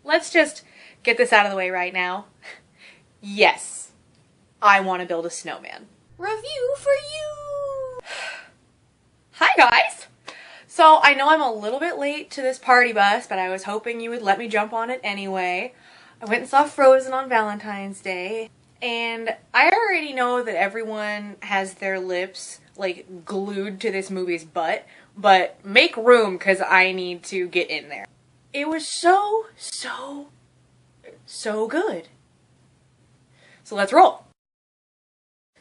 let's just get this out of the way right now. Yes, I want to build a snowman. Review for you! Hi guys! So I know I'm a little bit late to this party bus, but I was hoping you would let me jump on it anyway. I went and saw Frozen on Valentine's Day, and I already know that everyone has their lips like glued to this movie's butt, but make room because I need to get in there. It was so good. So let's roll.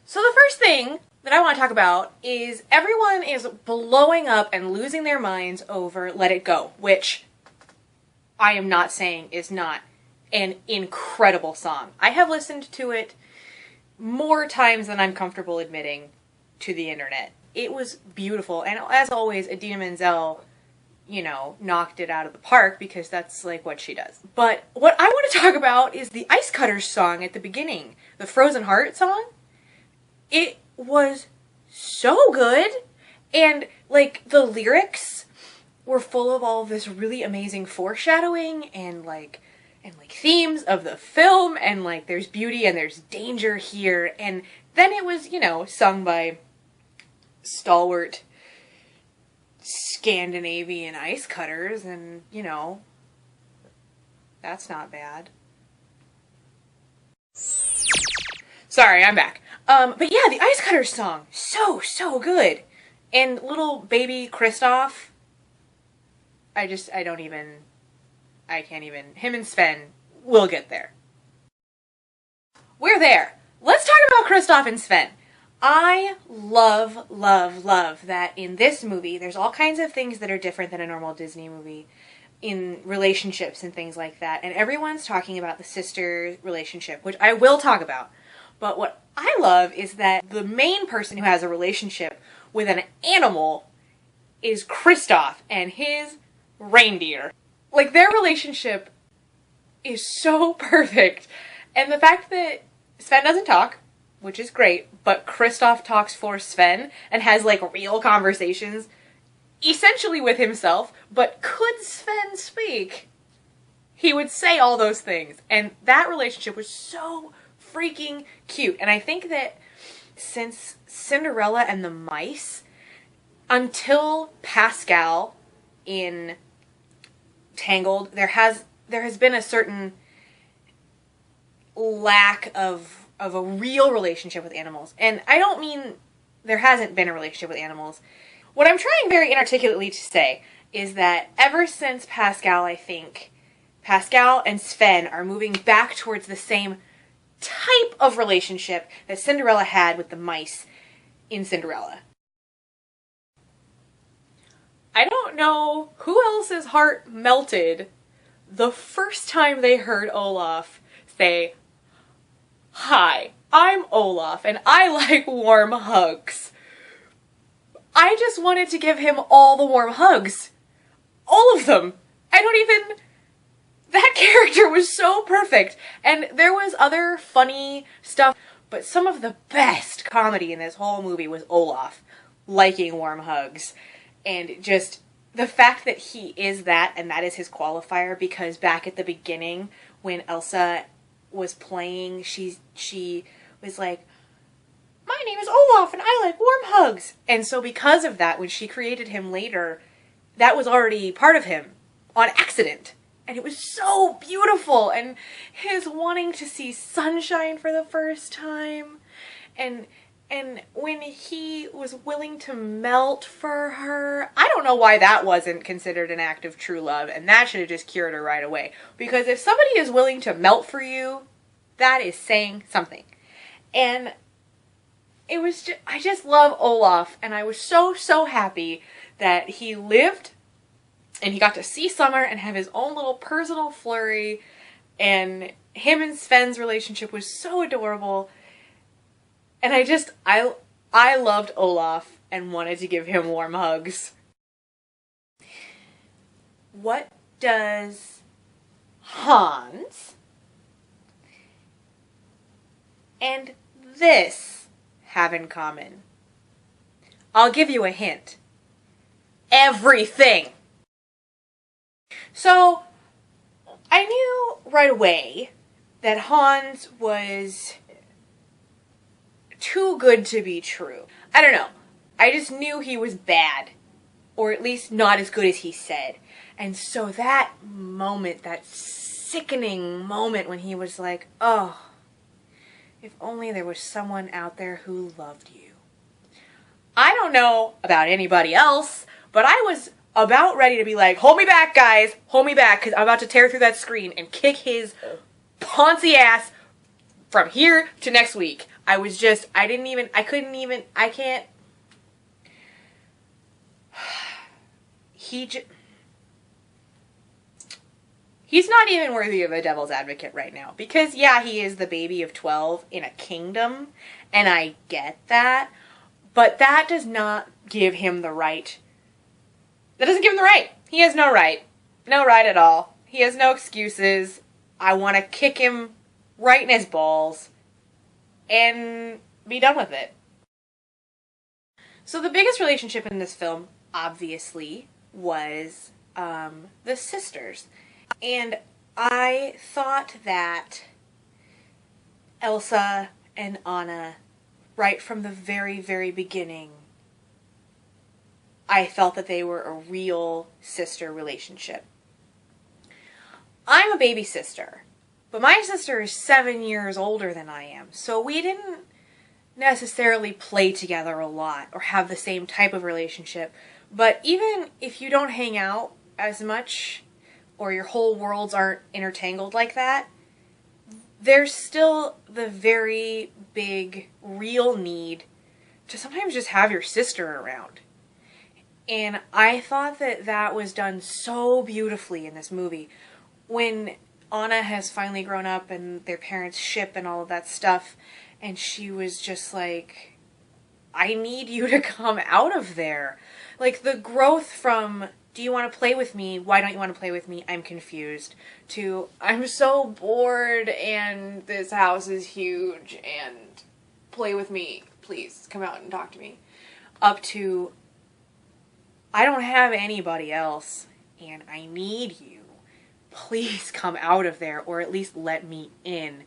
So the first thing that I want to talk about is everyone is blowing up and losing their minds over Let It Go, which I am not saying is not an incredible song. I have listened to it more times than I'm comfortable admitting to the internet. It was beautiful, and as always, Idina Menzel, you know, knocked it out of the park because that's like what she does. But what I want to talk about is the Ice Cutters song at the beginning, the Frozen Heart song. It was so good, and like the lyrics were full of all of this really amazing foreshadowing and like themes of the film, and like there's beauty and there's danger here, and then it was, you know, sung by stalwart Scandinavian ice cutters, and you know, that's not bad. Sorry, I'm back. But yeah, the Ice Cutters song, so good. And little baby Kristoff, I can't even, him and Sven, we'll get there. We're there. Let's talk about Kristoff and Sven. I love that in this movie, there's all kinds of things that are different than a normal Disney movie in relationships and things like that. And everyone's talking about the sister relationship, which I will talk about. But what I love is that the main person who has a relationship with an animal is Kristoff and his reindeer. Like, their relationship is so perfect. And the fact that Sven doesn't talk, which is great, but Kristoff talks for Sven and has like real conversations, essentially with himself, but could Sven speak, he would say all those things. And that relationship was so freaking cute. And I think that since Cinderella and the Mice, until Pascal in Tangled, there has been a certain lack of a real relationship with animals. And I don't mean there hasn't been a relationship with animals. What I'm trying very inarticulately to say is that ever since Pascal, I think Pascal and Sven are moving back towards the same type of relationship that Cinderella had with the mice in Cinderella. I don't know who else's heart melted the first time they heard Olaf say, "Hi, I'm Olaf and I like warm hugs." I just wanted to give him all the warm hugs. All of them. That character was so perfect. And there was other funny stuff, but some of the best comedy in this whole movie was Olaf liking warm hugs. And just the fact that he is that, and that is his qualifier, because back at the beginning when Elsa was playing, she was like, "My name is Olaf and I like warm hugs." And so because of that, when she created him later, that was already part of him on accident. And it was so beautiful. And his wanting to see sunshine for the first time. And when he was willing to melt for her, I don't know why that wasn't considered an act of true love, and that should have just cured her right away. Because if somebody is willing to melt for you, that is saying something. And it was just, I just love Olaf, and I was so happy that he lived and he got to see summer and have his own little personal flurry, and him and Sven's relationship was so adorable. And I loved Olaf and wanted to give him warm hugs. What does Hans and this have in common? I'll give you a hint. Everything! So, I knew right away that Hans was too good to be true. I don't know. I just knew he was bad. Or at least not as good as he said. And so that moment, that sickening moment when he was like, oh, if only there was someone out there who loved you. I don't know about anybody else, but I was about ready to be like, hold me back, guys. Hold me back, because I'm about to tear through that screen and kick his poncy ass from here to next week. I can't. He's not even worthy of a devil's advocate right now. Because, yeah, he is the baby of 12 in a kingdom, and I get that. But that does not give him the right. That doesn't give him the right. He has no right. No right at all. He has no excuses. I want to kick him right in his balls and be done with it. So the biggest relationship in this film, obviously, was the sisters. And I thought that Elsa and Anna, right from the very, very beginning, I felt that they were a real sister relationship. I'm a baby sister, but my sister is 7 years older than I am, so we didn't necessarily play together a lot or have the same type of relationship. But even if you don't hang out as much or your whole worlds aren't intertangled like that, there's still the very big, real need to sometimes just have your sister around. And I thought that that was done so beautifully in this movie. When Anna has finally grown up and their parents ship and all of that stuff, and she was just like, I need you to come out of there. Like, the growth from, do you want to play with me? Why don't you want to play with me? I'm confused. To, I'm so bored and this house is huge and play with me. Please, come out and talk to me. Up to, I don't have anybody else and I need you. Please come out of there, or at least let me in.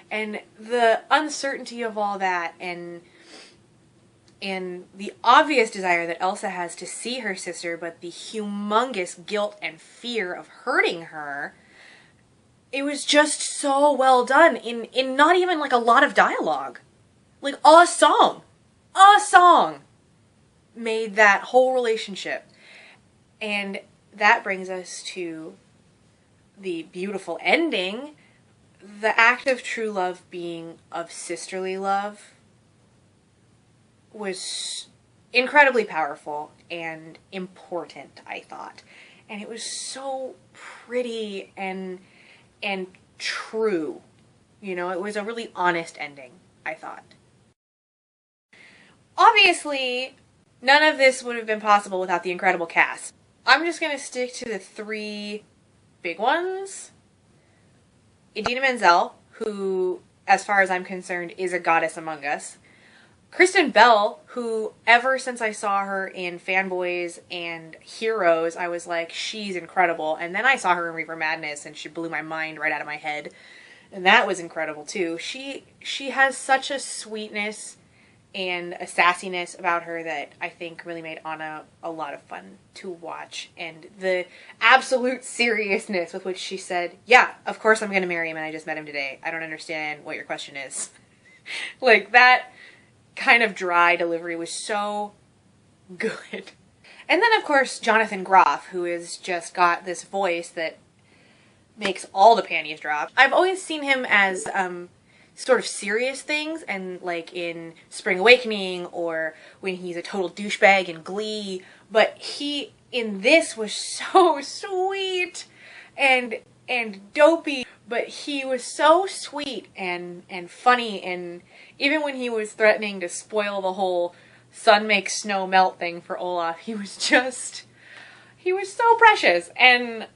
And the uncertainty of all that, and the obvious desire that Elsa has to see her sister, but the humongous guilt and fear of hurting her, it was just so well done in not even like a lot of dialogue. Like a song made that whole relationship. And that brings us to the beautiful ending, the act of true love being of sisterly love was incredibly powerful and important, I thought. And it was so pretty and true. You know, it was a really honest ending, I thought. Obviously, none of this would have been possible without the incredible cast. I'm just going to stick to the three big ones. Idina Menzel, who, as far as I'm concerned, is a goddess among us. Kristen Bell, who, ever since I saw her in Fanboys and Heroes, I was like, she's incredible. And then I saw her in Reaper Madness, and she blew my mind right out of my head. And that was incredible, too. She has such a sweetness and a sassiness about her that I think really made Anna a lot of fun to watch. And the absolute seriousness with which she said, yeah, of course I'm going to marry him and I just met him today. I don't understand what your question is. Like, that kind of dry delivery was so good. And then, of course, Jonathan Groff, who has just got this voice that makes all the panties drop. I've always seen him as sort of serious things, and like in Spring Awakening or when he's a total douchebag in Glee, but he in this was so sweet and dopey, but he was so sweet and funny, and even when he was threatening to spoil the whole sun makes snow melt thing for Olaf, he was so precious. And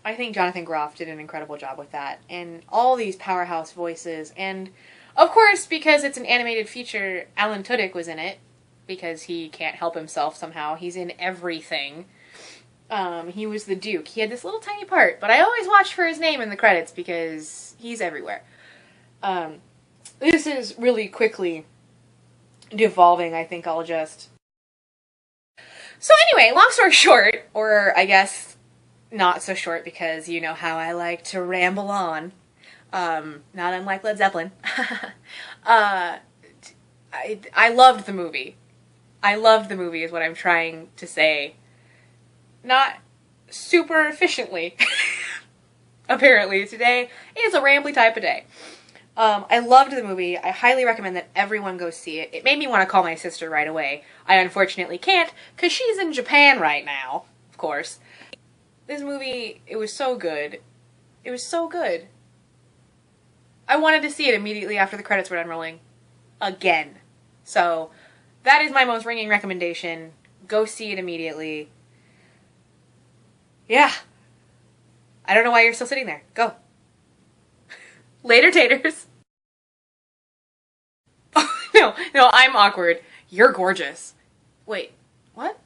I think Jonathan Groff did an incredible job with that. And all these powerhouse voices. And, of course, because it's an animated feature, Alan Tudyk was in it. Because he can't help himself somehow. He's in everything. He was the Duke. He had this little tiny part, but I always watch for his name in the credits because he's everywhere. This is really quickly devolving. I think I'll just... So anyway, long story short, or I guess not so short because you know how I like to ramble on, not unlike Led Zeppelin. I loved the movie. I loved the movie is what I'm trying to say. Not super efficiently. Apparently today is a rambly type of day. I loved the movie. I highly recommend that everyone go see it. It made me want to call my sister right away. I unfortunately can't, because she's in Japan right now, of course. This movie, it was so good. It was so good. I wanted to see it immediately after the credits were done rolling. Again. So, that is my most ringing recommendation. Go see it immediately. Yeah. I don't know why you're still sitting there. Go. Later, taters. Oh, no, I'm awkward. You're gorgeous. Wait, what?